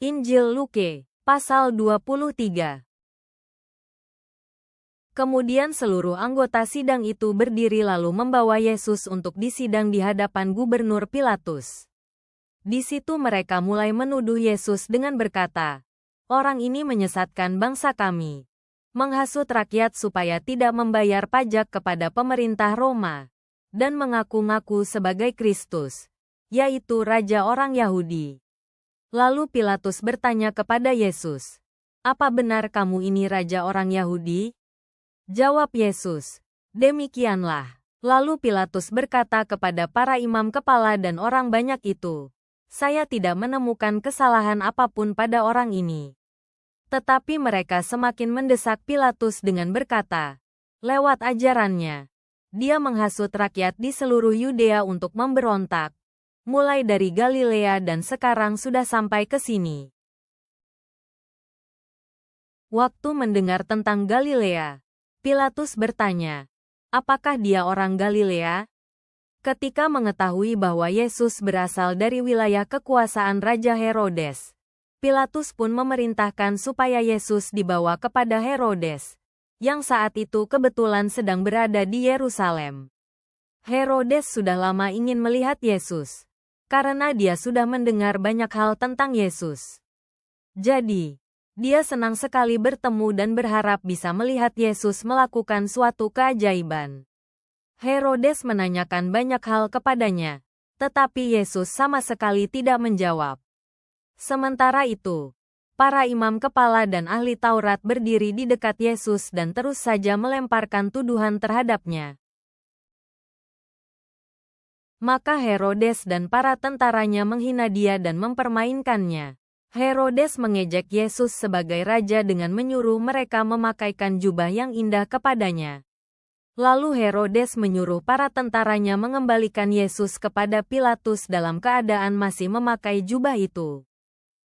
Injil Luke, pasal 23. Kemudian seluruh anggota sidang itu berdiri lalu membawa Yesus untuk disidang di hadapan Gubernur Pilatus. Di situ mereka mulai menuduh Yesus dengan berkata, "Orang ini menyesatkan bangsa kami, menghasut rakyat supaya tidak membayar pajak kepada pemerintah Roma, dan mengaku-ngaku sebagai Kristus, yaitu Raja orang Yahudi." Lalu Pilatus bertanya kepada Yesus, "Apa benar kamu ini Raja orang Yahudi?" Jawab Yesus, "Demikianlah." Lalu Pilatus berkata kepada para imam kepala dan orang banyak itu, "Saya tidak menemukan kesalahan apapun pada orang ini." Tetapi mereka semakin mendesak Pilatus dengan berkata, "Lewat ajarannya, dia menghasut rakyat di seluruh Yudea untuk memberontak, mulai dari Galilea dan sekarang sudah sampai ke sini." Waktu mendengar tentang Galilea, Pilatus bertanya, "Apakah dia orang Galilea?" Ketika mengetahui bahwa Yesus berasal dari wilayah kekuasaan Raja Herodes, Pilatus pun memerintahkan supaya Yesus dibawa kepada Herodes, yang saat itu kebetulan sedang berada di Yerusalem. Herodes sudah lama ingin melihat Yesus, karena dia sudah mendengar banyak hal tentang Yesus. Jadi, dia senang sekali bertemu dan berharap bisa melihat Yesus melakukan suatu keajaiban. Herodes menanyakan banyak hal kepadanya, tetapi Yesus sama sekali tidak menjawab. Sementara itu, para imam kepala dan ahli Taurat berdiri di dekat Yesus dan terus saja melemparkan tuduhan terhadapnya. Maka Herodes dan para tentaranya menghina dia dan mempermainkannya. Herodes mengejek Yesus sebagai raja dengan menyuruh mereka memakaikan jubah yang indah kepadanya. Lalu Herodes menyuruh para tentaranya mengembalikan Yesus kepada Pilatus dalam keadaan masih memakai jubah itu.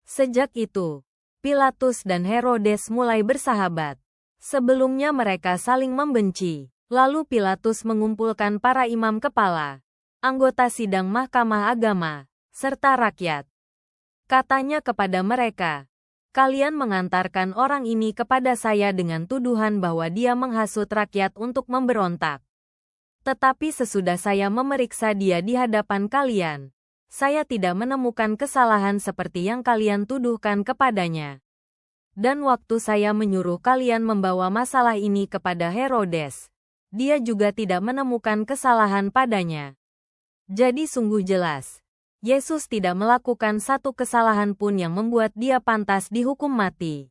Sejak itu, Pilatus dan Herodes mulai bersahabat. Sebelumnya mereka saling membenci. Lalu Pilatus mengumpulkan para imam kepala, anggota sidang Mahkamah Agama, serta rakyat. Katanya kepada mereka, "Kalian mengantarkan orang ini kepada saya dengan tuduhan bahwa dia menghasut rakyat untuk memberontak. Tetapi sesudah saya memeriksa dia di hadapan kalian, saya tidak menemukan kesalahan seperti yang kalian tuduhkan kepadanya. Dan waktu saya menyuruh kalian membawa masalah ini kepada Herodes, dia juga tidak menemukan kesalahan padanya. Jadi sungguh jelas, Yesus tidak melakukan satu kesalahan pun yang membuat dia pantas dihukum mati.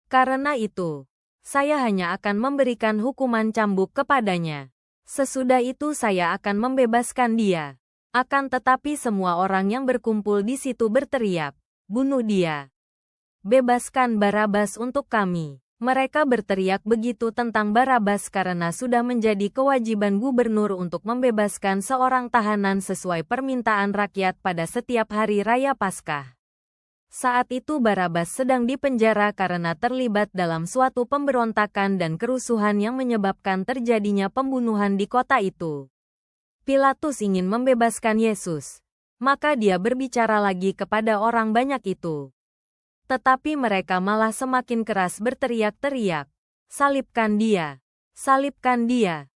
Karena itu, saya hanya akan memberikan hukuman cambuk kepadanya. Sesudah itu saya akan membebaskan dia." Akan tetapi semua orang yang berkumpul di situ berteriak, "Bunuh dia! Bebaskan Barabas untuk kami!" Mereka berteriak begitu tentang Barabas karena sudah menjadi kewajiban gubernur untuk membebaskan seorang tahanan sesuai permintaan rakyat pada setiap hari raya Paskah. Saat itu Barabas sedang dipenjara karena terlibat dalam suatu pemberontakan dan kerusuhan yang menyebabkan terjadinya pembunuhan di kota itu. Pilatus ingin membebaskan Yesus, maka dia berbicara lagi kepada orang banyak itu. Tetapi mereka malah semakin keras berteriak-teriak, "Salibkan dia! Salibkan dia!"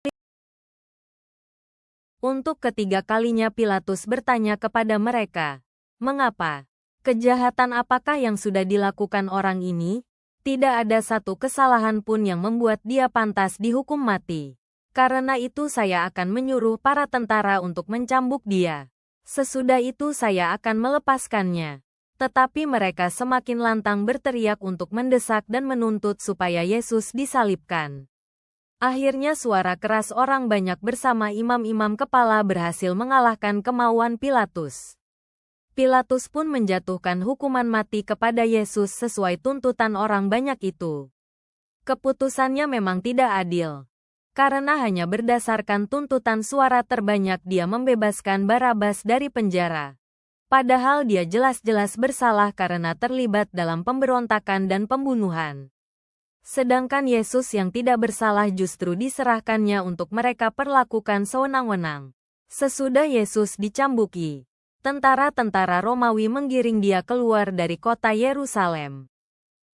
Untuk ketiga kalinya Pilatus bertanya kepada mereka, "Mengapa? Kejahatan apakah yang sudah dilakukan orang ini? Tidak ada satu kesalahan pun yang membuat dia pantas dihukum mati. Karena itu saya akan menyuruh para tentara untuk mencambuk dia. Sesudah itu saya akan melepaskannya." Tetapi mereka semakin lantang berteriak untuk mendesak dan menuntut supaya Yesus disalibkan. Akhirnya suara keras orang banyak bersama imam-imam kepala berhasil mengalahkan kemauan Pilatus. Pilatus pun menjatuhkan hukuman mati kepada Yesus sesuai tuntutan orang banyak itu. Keputusannya memang tidak adil, karena hanya berdasarkan tuntutan suara terbanyak dia membebaskan Barabas dari penjara. Padahal dia jelas-jelas bersalah karena terlibat dalam pemberontakan dan pembunuhan. Sedangkan Yesus yang tidak bersalah justru diserahkannya untuk mereka perlakukan sewenang-wenang. Sesudah Yesus dicambuki, Tentara-tentara Romawi menggiring dia keluar dari kota Yerusalem.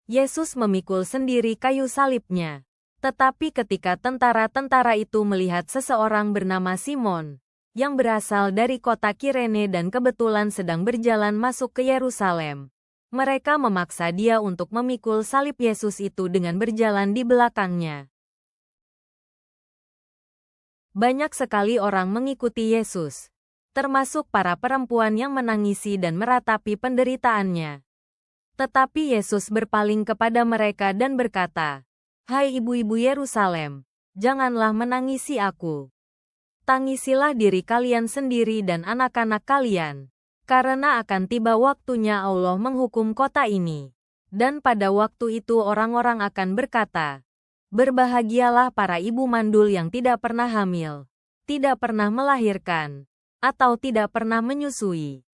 Yesus memikul sendiri kayu salibnya. Tetapi ketika tentara-tentara itu melihat seseorang bernama Simon, yang berasal dari kota Kirene dan kebetulan sedang berjalan masuk ke Yerusalem, mereka memaksa dia untuk memikul salib Yesus itu dengan berjalan di belakangnya. Banyak sekali orang mengikuti Yesus, termasuk para perempuan yang menangisi dan meratapi penderitaannya. Tetapi Yesus berpaling kepada mereka dan berkata, "Hai ibu-ibu Yerusalem, janganlah menangisi aku. Tangisilah diri kalian sendiri dan anak-anak kalian, karena akan tiba waktunya Allah menghukum kota ini. Dan pada waktu itu orang-orang akan berkata, berbahagialah para ibu mandul yang tidak pernah hamil, tidak pernah melahirkan, atau tidak pernah menyusui.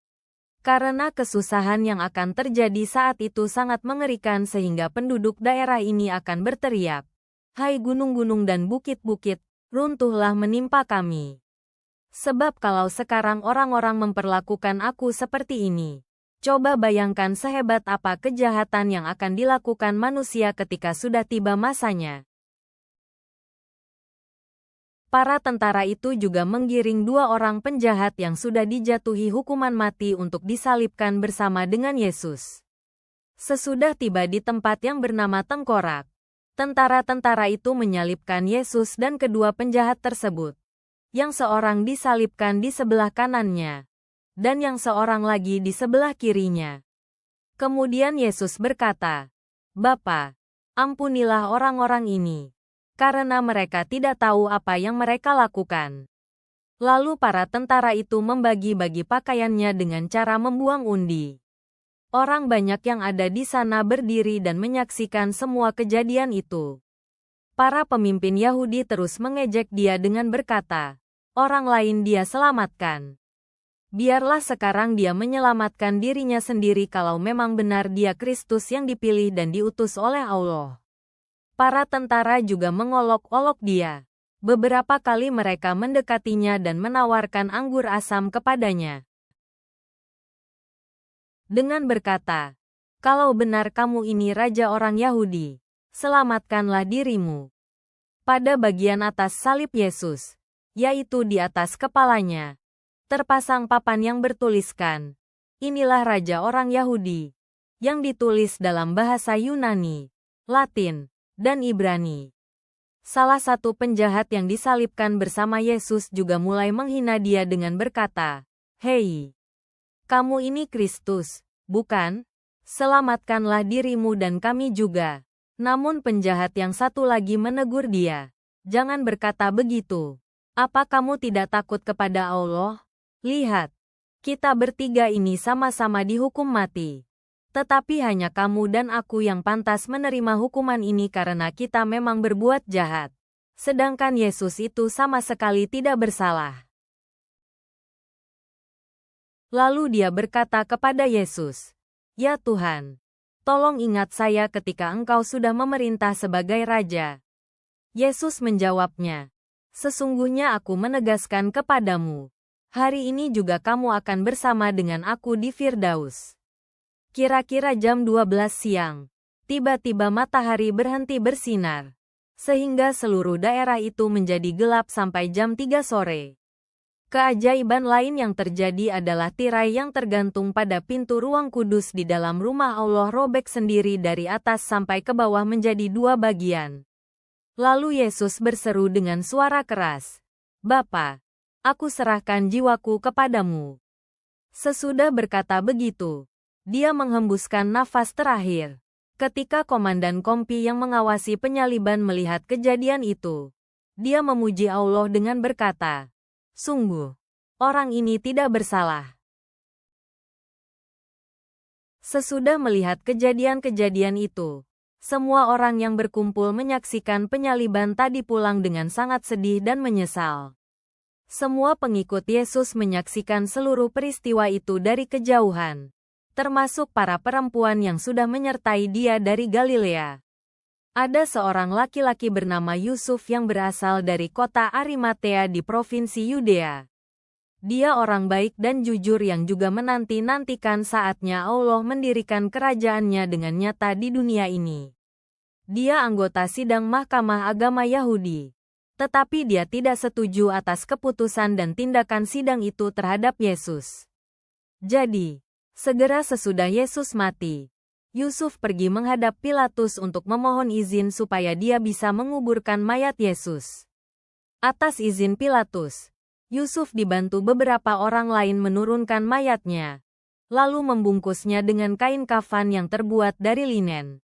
Karena kesusahan yang akan terjadi saat itu sangat mengerikan sehingga penduduk daerah ini akan berteriak, hai gunung-gunung dan bukit-bukit, runtuhlah menimpa kami. Sebab kalau sekarang orang-orang memperlakukan aku seperti ini, coba bayangkan sehebat apa kejahatan yang akan dilakukan manusia ketika sudah tiba masanya." Para tentara itu juga menggiring 2 orang penjahat yang sudah dijatuhi hukuman mati untuk disalibkan bersama dengan Yesus. Sesudah tiba di tempat yang bernama Tengkorak, tentara-tentara itu menyalibkan Yesus dan kedua penjahat tersebut, yang seorang disalibkan di sebelah kanannya, dan yang seorang lagi di sebelah kirinya. Kemudian Yesus berkata, "Bapa, ampunilah orang-orang ini, karena mereka tidak tahu apa yang mereka lakukan." Lalu para tentara itu membagi-bagi pakaiannya dengan cara membuang undi. Orang banyak yang ada di sana berdiri dan menyaksikan semua kejadian itu. Para pemimpin Yahudi terus mengejek dia dengan berkata, "Orang lain dia selamatkan. Biarlah sekarang dia menyelamatkan dirinya sendiri kalau memang benar dia Kristus yang dipilih dan diutus oleh Allah." Para tentara juga mengolok-olok dia. Beberapa kali mereka mendekatinya dan menawarkan anggur asam kepadanya, dengan berkata, "Kalau benar kamu ini raja orang Yahudi, selamatkanlah dirimu." Pada bagian atas salib Yesus, yaitu di atas kepalanya, terpasang papan yang bertuliskan, "Inilah Raja orang Yahudi," yang ditulis dalam bahasa Yunani, Latin, dan Ibrani. Salah satu penjahat yang disalibkan bersama Yesus juga mulai menghina dia dengan berkata, "Hei, kamu ini Kristus, bukan? Selamatkanlah dirimu dan kami juga." Namun penjahat yang satu lagi menegur dia, "Jangan berkata begitu. Apa kamu tidak takut kepada Allah? Lihat, kita bertiga ini sama-sama dihukum mati. Tetapi hanya kamu dan aku yang pantas menerima hukuman ini karena kita memang berbuat jahat. Sedangkan Yesus itu sama sekali tidak bersalah." Lalu dia berkata kepada Yesus, "Ya Tuhan, tolong ingat saya ketika Engkau sudah memerintah sebagai Raja." Yesus menjawabnya, "Sesungguhnya aku menegaskan kepadamu, hari ini juga kamu akan bersama dengan aku di Firdaus." Kira-kira jam 12 siang, tiba-tiba matahari berhenti bersinar, sehingga seluruh daerah itu menjadi gelap sampai jam 3 sore. Keajaiban lain yang terjadi adalah tirai yang tergantung pada pintu ruang kudus di dalam rumah Allah robek sendiri dari atas sampai ke bawah menjadi 2 bagian. Lalu Yesus berseru dengan suara keras, "Bapa, aku serahkan jiwaku kepadamu." Sesudah berkata begitu, dia menghembuskan nafas terakhir. Ketika komandan kompi yang mengawasi penyaliban melihat kejadian itu, dia memuji Allah dengan berkata, "Sungguh, orang ini tidak bersalah." Sesudah melihat kejadian-kejadian itu, semua orang yang berkumpul menyaksikan penyaliban tadi pulang dengan sangat sedih dan menyesal. Semua pengikut Yesus menyaksikan seluruh peristiwa itu dari kejauhan, termasuk para perempuan yang sudah menyertai dia dari Galilea. Ada seorang laki-laki bernama Yusuf yang berasal dari kota Arimatea di provinsi Yudea. Dia orang baik dan jujur yang juga menanti-nantikan saatnya Allah mendirikan kerajaannya dengan nyata di dunia ini. Dia anggota sidang Mahkamah Agama Yahudi. Tetapi dia tidak setuju atas keputusan dan tindakan sidang itu terhadap Yesus. Jadi, segera sesudah Yesus mati, Yusuf pergi menghadap Pilatus untuk memohon izin supaya dia bisa menguburkan mayat Yesus. Atas izin Pilatus, Yusuf dibantu beberapa orang lain menurunkan mayatnya, lalu membungkusnya dengan kain kafan yang terbuat dari linen.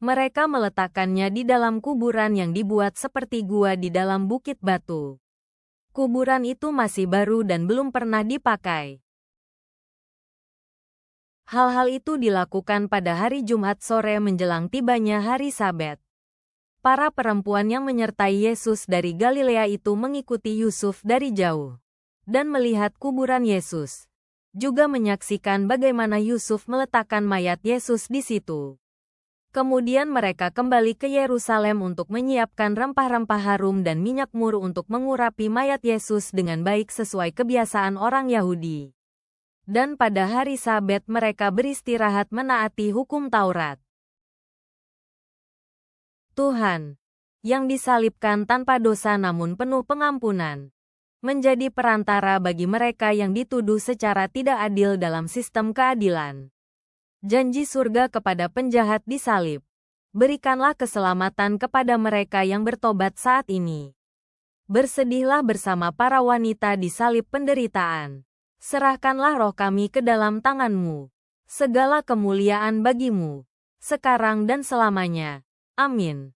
Mereka meletakkannya di dalam kuburan yang dibuat seperti gua di dalam bukit batu. Kuburan itu masih baru dan belum pernah dipakai. Hal-hal itu dilakukan pada hari Jumat sore menjelang tibanya hari Sabat. Para perempuan yang menyertai Yesus dari Galilea itu mengikuti Yusuf dari jauh dan melihat kuburan Yesus. Juga menyaksikan bagaimana Yusuf meletakkan mayat Yesus di situ. Kemudian mereka kembali ke Yerusalem untuk menyiapkan rempah-rempah harum dan minyak mur untuk mengurapi mayat Yesus dengan baik sesuai kebiasaan orang Yahudi. Dan pada hari Sabat mereka beristirahat menaati hukum Taurat. Tuhan, yang disalibkan tanpa dosa namun penuh pengampunan, menjadi perantara bagi mereka yang dituduh secara tidak adil dalam sistem keadilan. Janji surga kepada penjahat disalib. Berikanlah keselamatan kepada mereka yang bertobat saat ini. Bersedihlah bersama para wanita di salib penderitaan. Serahkanlah roh kami ke dalam tangan-Mu. Segala kemuliaan bagi-Mu, sekarang dan selamanya. Amin.